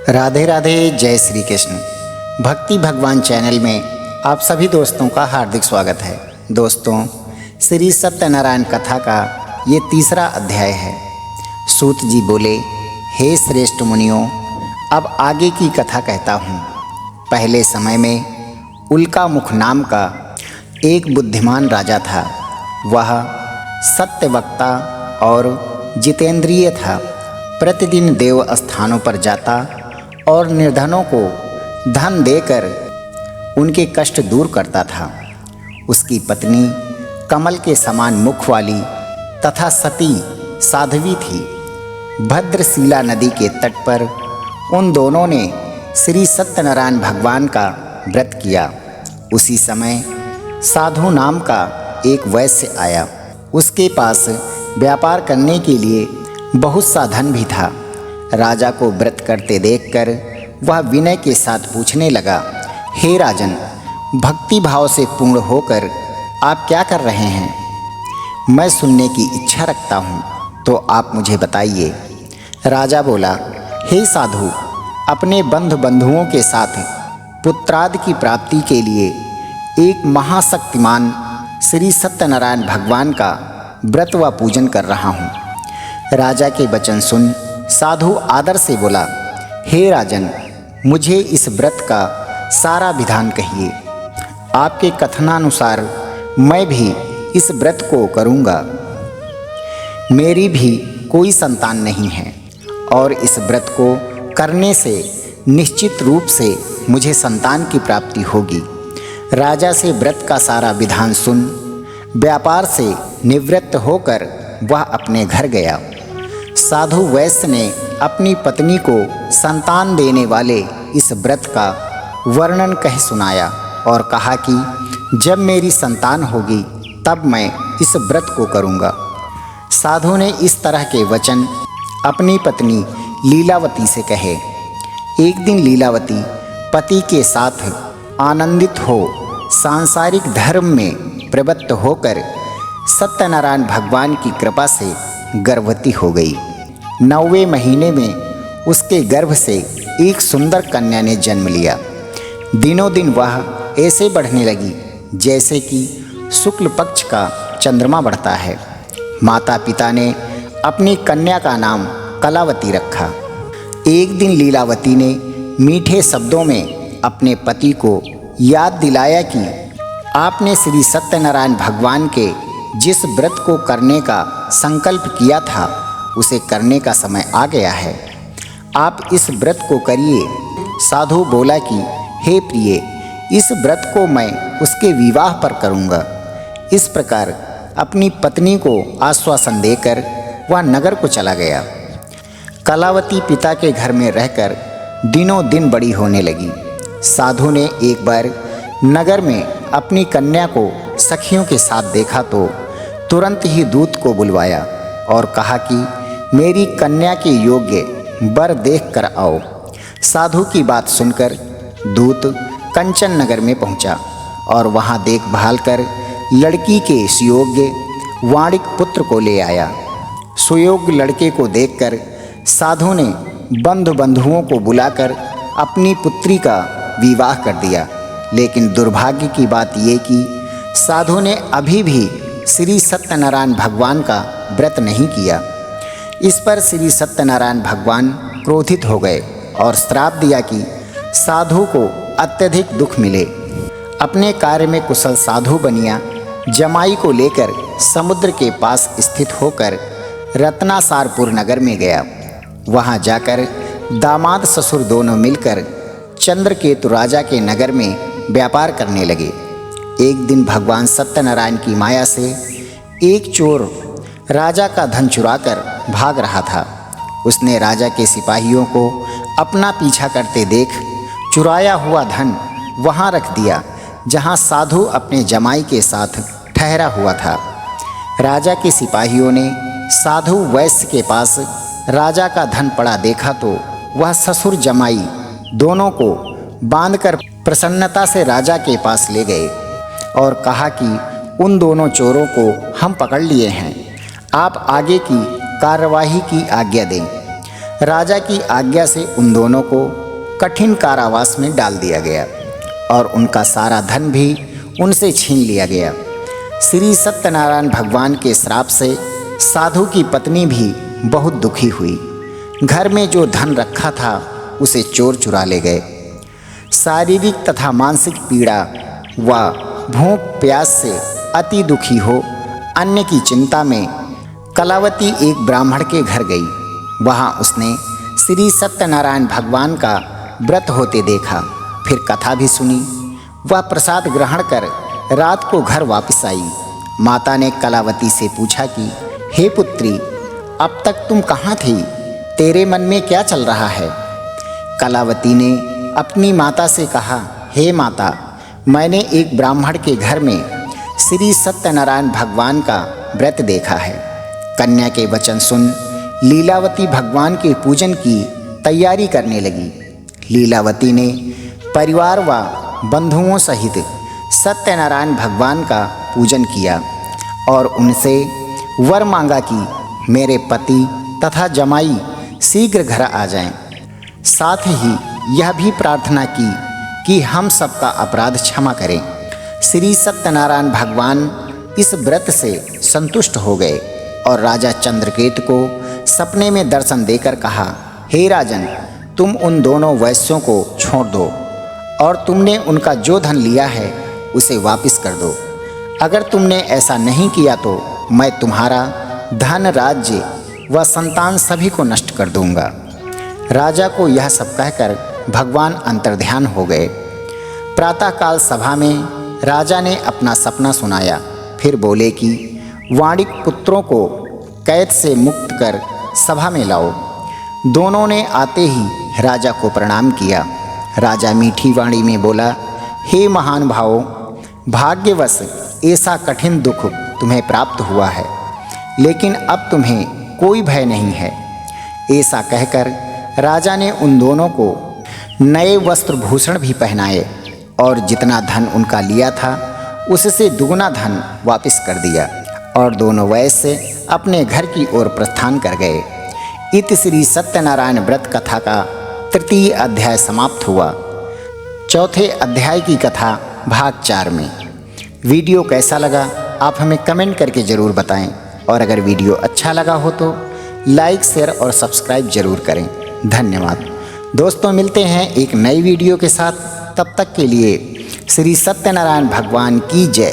राधे राधे, जय श्री कृष्ण। भक्ति भगवान चैनल में आप सभी दोस्तों का हार्दिक स्वागत है। दोस्तों, श्री सत्यनारायण कथा का ये तीसरा अध्याय है। सूत जी बोले, हे श्रेष्ठ मुनियों, अब आगे की कथा कहता हूँ। पहले समय में उल्कामुख नाम का एक बुद्धिमान राजा था। वह सत्यवक्ता और जितेंद्रिय था। प्रतिदिन देव स्थानों पर जाता और निर्धनों को धन देकर उनके कष्ट दूर करता था। उसकी पत्नी कमल के समान मुख वाली तथा सती साध्वी थी। भद्रशिला नदी के तट पर उन दोनों ने श्री सत्यनारायण भगवान का व्रत किया। उसी समय साधु नाम का एक वैश्य आया। उसके पास व्यापार करने के लिए बहुत सा धन भी था। राजा को व्रत करते देखकर वह विनय के साथ पूछने लगा, हे राजन, भक्ति भाव से पूर्ण होकर आप क्या कर रहे हैं? मैं सुनने की इच्छा रखता हूँ, तो आप मुझे बताइए। राजा बोला, हे साधु, अपने बंधुओं के साथ पुत्रादि की प्राप्ति के लिए एक महाशक्तिमान श्री सत्यनारायण भगवान का व्रत व पूजन कर रहा हूँ। राजा के वचन सुन साधु आदर से बोला, हे राजन, मुझे इस व्रत का सारा विधान कहिए। आपके कथनानुसार मैं भी इस व्रत को करूँगा। मेरी भी कोई संतान नहीं है और इस व्रत को करने से निश्चित रूप से मुझे संतान की प्राप्ति होगी। राजा से व्रत का सारा विधान सुन व्यापार से निवृत्त होकर वह अपने घर गया। साधु वैश्य ने अपनी पत्नी को संतान देने वाले इस व्रत का वर्णन कह सुनाया और कहा कि जब मेरी संतान होगी तब मैं इस व्रत को करूँगा। साधु ने इस तरह के वचन अपनी पत्नी लीलावती से कहे। एक दिन लीलावती पति के साथ आनंदित हो सांसारिक धर्म में प्रवृत्त होकर सत्यनारायण भगवान की कृपा से गर्भवती हो गई। 9वें महीने में उसके गर्भ से एक सुंदर कन्या ने जन्म लिया। दिनों दिन वह ऐसे बढ़ने लगी जैसे कि शुक्ल पक्ष का चंद्रमा बढ़ता है। माता पिता ने अपनी कन्या का नाम कलावती रखा। एक दिन लीलावती ने मीठे शब्दों में अपने पति को याद दिलाया कि आपने श्री सत्यनारायण भगवान के जिस व्रत को करने का संकल्प किया था उसे करने का समय आ गया है। आप इस व्रत को करिए। साधु बोला कि हे प्रिय, इस व्रत को मैं उसके विवाह पर करूँगा। इस प्रकार अपनी पत्नी को आश्वासन देकर वह नगर को चला गया। कलावती पिता के घर में रहकर दिनों दिन बड़ी होने लगी। साधु ने एक बार नगर में अपनी कन्या को सखियों के साथ देखा तो तुरंत ही दूत को बुलवाया और कहा कि मेरी कन्या के योग्य वर देख कर आओ। साधु की बात सुनकर दूत कंचन नगर में पहुंचा और वहां देखभाल कर लड़की के सुयोग्य वाणिक पुत्र को ले आया। सुयोग्य लड़के को देखकर साधु ने बंधुओं को बुलाकर अपनी पुत्री का विवाह कर दिया। लेकिन दुर्भाग्य की बात ये कि साधु ने अभी भी श्री सत्यनारायण भगवान का व्रत नहीं किया। इस पर श्री सत्यनारायण भगवान क्रोधित हो गए और श्राप दिया कि साधु को अत्यधिक दुख मिले। अपने कार्य में कुशल साधु बनिया जमाई को लेकर समुद्र के पास स्थित होकर रत्नासारपुर नगर में गया। वहां जाकर दामाद ससुर दोनों मिलकर चंद्रकेतु राजा के नगर में व्यापार करने लगे। एक दिन भगवान सत्यनारायण की माया से एक चोर राजा का धन चुराकर भाग रहा था। उसने राजा के सिपाहियों को अपना पीछा करते देख चुराया हुआ धन वहां रख दिया जहां साधु अपने जमाई के साथ ठहरा हुआ था। राजा के सिपाहियों ने साधु वैश्य के पास राजा का धन पड़ा देखा तो वह ससुर जमाई दोनों को बांधकर प्रसन्नता से राजा के पास ले गए और कहा कि उन दोनों चोरों को हम पकड़ लिए हैं, आप आगे की कार्यवाही की आज्ञा दें। राजा की आज्ञा से उन दोनों को कठिन कारावास में डाल दिया गया और उनका सारा धन भी उनसे छीन लिया गया। श्री सत्यनारायण भगवान के श्राप से साधु की पत्नी भी बहुत दुखी हुई। घर में जो धन रखा था उसे चोर चुरा ले गए। शारीरिक तथा मानसिक पीड़ा व भूख प्यास से अति दुखी हो अन्न की चिंता में कलावती एक ब्राह्मण के घर गई। वहाँ उसने श्री सत्यनारायण भगवान का व्रत होते देखा, फिर कथा भी सुनी। वह प्रसाद ग्रहण कर रात को घर वापस आई। माता ने कलावती से पूछा कि हे पुत्री, अब तक तुम कहाँ थी? तेरे मन में क्या चल रहा है? कलावती ने अपनी माता से कहा, हे माता, मैंने एक ब्राह्मण के घर में श्री सत्यनारायण भगवान का व्रत देखा है। कन्या के वचन सुन लीलावती भगवान के पूजन की तैयारी करने लगी। लीलावती ने परिवार व बंधुओं सहित सत्यनारायण भगवान का पूजन किया और उनसे वर मांगा कि मेरे पति तथा जमाई शीघ्र घर आ जाएं। साथ ही यह भी प्रार्थना की कि हम सबका अपराध क्षमा करें। श्री सत्यनारायण भगवान इस व्रत से संतुष्ट हो गए और राजा चंद्रकेतु को सपने में दर्शन देकर कहा, हे राजन, तुम उन दोनों वैश्यों को छोड़ दो और तुमने उनका जो धन लिया है उसे वापस कर दो। अगर तुमने ऐसा नहीं किया तो मैं तुम्हारा धन, राज्य व संतान सभी को नष्ट कर दूंगा। राजा को यह सब कहकर भगवान अंतर्ध्यान हो गए। प्रातःकाल सभा में राजा ने अपना सपना सुनाया। फिर बोले कि वाणिक पुत्रों को कैद से मुक्त कर सभा में लाओ। दोनों ने आते ही राजा को प्रणाम किया। राजा मीठी वाणी में बोला, हे महान भावों, भाग्यवश ऐसा कठिन दुख तुम्हें प्राप्त हुआ है, लेकिन अब तुम्हें कोई भय नहीं है। ऐसा कहकर राजा ने उन दोनों को नए वस्त्र भूषण भी पहनाए और जितना धन उनका लिया था उससे दुगुना धन वापस कर दिया और दोनों वैश्य अपने घर की ओर प्रस्थान कर गए। इति श्री सत्यनारायण व्रत कथा का तृतीय अध्याय समाप्त हुआ। चौथे अध्याय की कथा भाग 4 में। वीडियो कैसा लगा आप हमें कमेंट करके ज़रूर बताएं और अगर वीडियो अच्छा लगा हो तो लाइक, शेयर और सब्सक्राइब जरूर करें। धन्यवाद दोस्तों, मिलते हैं एक नई वीडियो के साथ। तब तक के लिए श्री सत्यनारायण भगवान की जय।